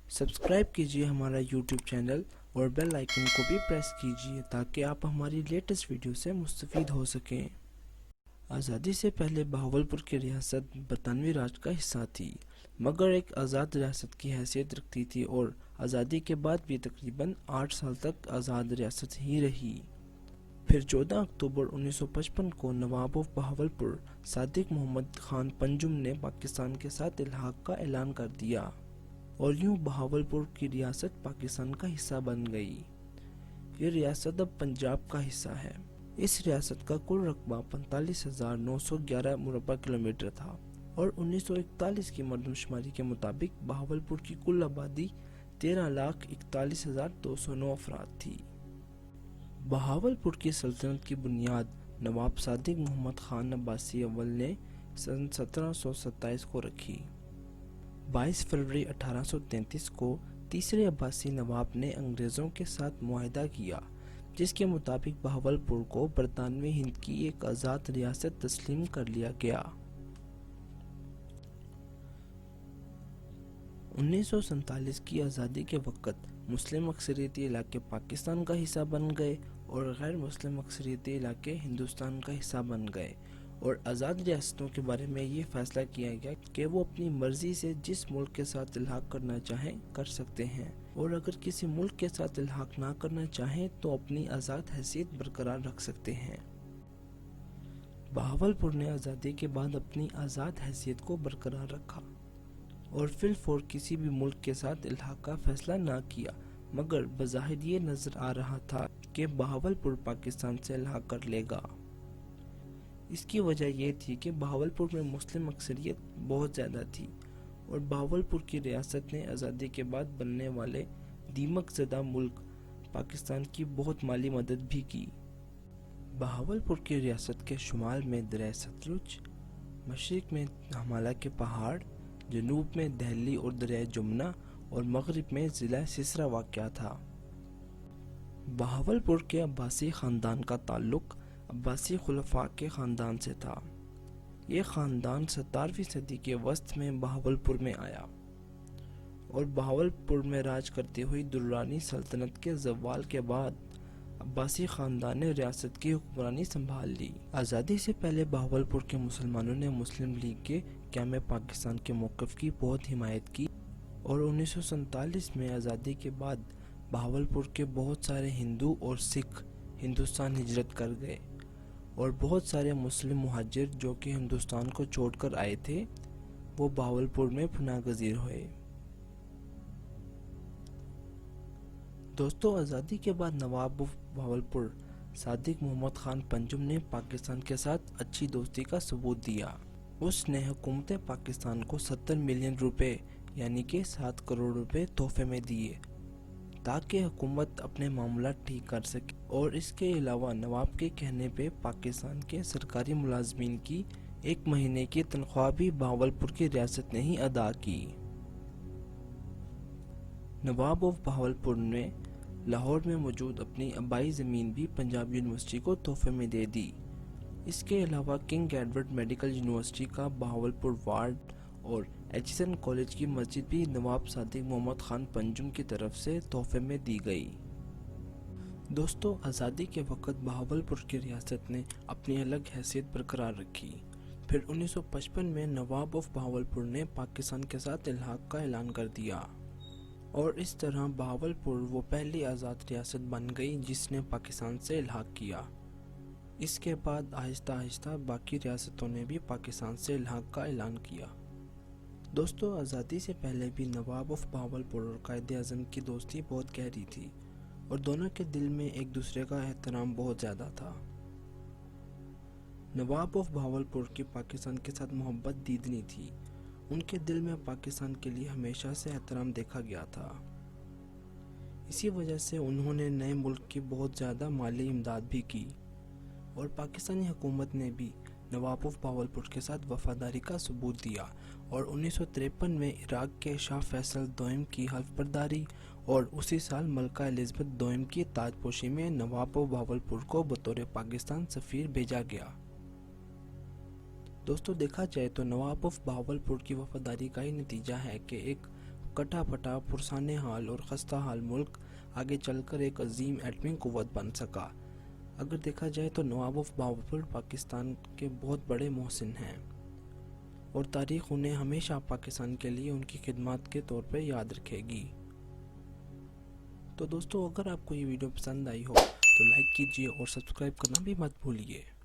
Subscribe कीजिए हमारा YouTube channel और बेल आइकन को भी प्रेस कीजिए ताकि आप हमारी लेटेस्ट वीडियो से मुस्तफ़ीद हो सकें। आज़ादी से पहले बहावलपुर की रियासत बरतानवी राज का हिस्सा थी, मगर एक आज़ाद रियासत की हैसियत रखती थी और आज़ादी के बाद भी तकरीबन 8 साल तक आज़ाद रियासत ही रही। फिर 14 अक्टूबर 1955 को नवाब ऑफ बहावलपुर सादिक मोहम्मद खान पंजुम ने पाकिस्तान के साथ इल्हाक का ऐलान कर दिया और यूं बहावलपुर की रियासत पाकिस्तान का हिस्सा बन गई। ये रियासत अब पंजाब का हिस्सा है। इस रियासत का कुल रकबा 45,911 मुरबा किलोमीटर था और 1941 की मरदमशुमारी के मुताबिक बहावलपुर की कुल आबादी 13,41,209 अफराद थी। बहावलपुर की सल्तनत की बुनियाद नवाब सादिक मोहम्मद खान अब्बासी अव्वल ने सन 1727 को रखी। 22 फरवरी 1833 को तीसरे अब्बासी नवाब ने अंग्रेज़ों के साथ मुआहदा किया, जिसके मुताबिक बहावलपुर को बरतानवी हिंद की एक आज़ाद रियासत तस्लीम कर लिया गया। 1947 की आज़ादी के वक़्त मुस्लिम अक्सरियती इलाके पाकिस्तान का हिस्सा बन गए और गैर मुस्लिम अक्सरियती इलाके हिंदुस्तान का हिस्सा बन गए और आज़ाद रियासतों के बारे में ये फैसला किया गया कि वो अपनी मर्ज़ी से जिस मुल्क के साथ इल्हाक करना चाहें कर सकते हैं और अगर किसी मुल्क के साथ इल्हाक ना करना चाहें तो अपनी आज़ाद हैसियत बरकरार रख सकते हैं। बहावलपुर ने आज़ादी के बाद अपनी आज़ाद हैसियत को बरकरार रखा और फिलफौर किसी भी मुल्क के साथ इल्हाक का फैसला ना किया, मगर बज़ाहिर ये नज़र आ रहा था कि बहावलपुर पाकिस्तान से इल्हाक कर लेगा। इसकी वजह यह थी कि बहावलपुर में मुस्लिम अक्सरियत बहुत ज़्यादा थी और बहावलपुर की रियासत ने आज़ादी के बाद बनने वाले दीमक ज़दा मुल्क पाकिस्तान की बहुत माली मदद भी की। बहावलपुर की रियासत के शुमाल में दरिया सतलुज, मशरिक में हमाला के पहाड़, जनूब में दहली और दरिया जमुना और मगरिब में ज़िला सिसरा वाक़या था। बहावलपुर के अब्बासी ख़ानदान का ताल्लुक़ अब्बासी खुलफा के ख़ानदान से था। ये ख़ानदान 17वीं सदी के वस्त में बहावलपुर में आया और बहावलपुर में राज करती हुई दुर्रानी सल्तनत के ज़वाल के बाद अब्बासी ख़ानदान ने रियासत की हुक्मरानी संभाल ली। आज़ादी से पहले बहावलपुर के मुसलमानों ने मुस्लिम लीग के क़याम पाकिस्तान के मौक़िफ़ की बहुत हिमायत की और 1947 में आज़ादी के बाद बहावलपुर के बहुत सारे हिंदू और सिख हिंदुस्तान हिजरत कर गए और बहुत सारे मुस्लिम मुहाजिर जो कि हिंदुस्तान को छोड़कर आए थे वो बहावलपुर में पनाह गज़ीर हुए। दोस्तों, आज़ादी के बाद नवाब ऑफ बहावलपुर सादिक मोहम्मद खान पंजुम ने पाकिस्तान के साथ अच्छी दोस्ती का सबूत दिया। उसने हुकूमत पाकिस्तान को 70 मिलियन रुपए यानी कि 7 करोड़ रुपए तोहफे में दिए ताकि हुकूमत अपने मामला ठीक कर सके और इसके अलावा नवाब के कहने पे पाकिस्तान के सरकारी मुलाजमीन की 1 महीने की तनख्वाह भी बहावलपुर की रियासत ने ही अदा की। नवाब ऑफ बहावलपुर ने लाहौर में मौजूद अपनी आबाई ज़मीन भी पंजाब यूनिवर्सिटी को तोहफे में दे दी। इसके अलावा किंग एडवर्ड मेडिकल यूनिवर्सिटी का बहावलपुर वार्ड और एचिसन कॉलेज की मस्जिद भी नवाब सादिक मोहम्मद खान पंजुम की तरफ से तोहफे में दी गई। दोस्तों, आज़ादी के वक़्त बहावलपुर की रियासत ने अपनी अलग हैसियत बरकरार रखी। फिर 1955 में नवाब ऑफ बहावलपुर ने पाकिस्तान के साथ इल्हाक का ऐलान कर दिया और इस तरह बहावलपुर वो पहली आज़ाद रियासत बन गई जिसने पाकिस्तान से इल्हाक किया। इसके बाद आहिस्ता आहिस्ता बाकी रियासतों ने भी पाकिस्तान से इल्हाक का ऐलान किया। दोस्तों, आज़ादी से पहले भी नवाब ऑफ बहावलपुर और कायदे आज़म की दोस्ती बहुत गहरी थी और दोनों के दिल में एक दूसरे का एहतराम बहुत ज़्यादा था। नवाब ऑफ बहावलपुर की पाकिस्तान के साथ मोहब्बत दीदनी थी। उनके दिल में पाकिस्तान के लिए हमेशा से एहतराम देखा गया था। इसी वजह से उन्होंने नए मुल्क की बहुत ज़्यादा माली इमदाद भी की और पाकिस्तानी हुकूमत ने भी नवाब ऑफ बहावलपुर के साथ वफादारी का सबूत दिया और 1953 में इराक के शाह फैसल दोम की हल्फ बर्दारी और उसी साल मलका एलिज़ाबेथ दोम की ताजपोशी में नवाब ऑफ बहावलपुर को बतौर पाकिस्तान सफ़ीर भेजा गया। दोस्तों, देखा जाए तो नवाब ऑफ बहावलपुर की वफादारी का ही नतीजा है कि एक کٹا پھٹا پرسان حال اور خستہ حال ملک آگے چل کر ایک عظیم ایٹمی قوت بن سکا۔ اگر دیکھا جائے تو نواب آف بہاولپور پاکستان کے بہت بڑے محسن ہیں اور تاریخ انہیں ہمیشہ پاکستان کے لیے ان کی خدمات کے طور پہ یاد رکھے گی۔ تو دوستو، اگر آپ کو یہ ویڈیو پسند آئی ہو تو لائک کیجئے اور سبسکرائب کرنا بھی مت بھولیے۔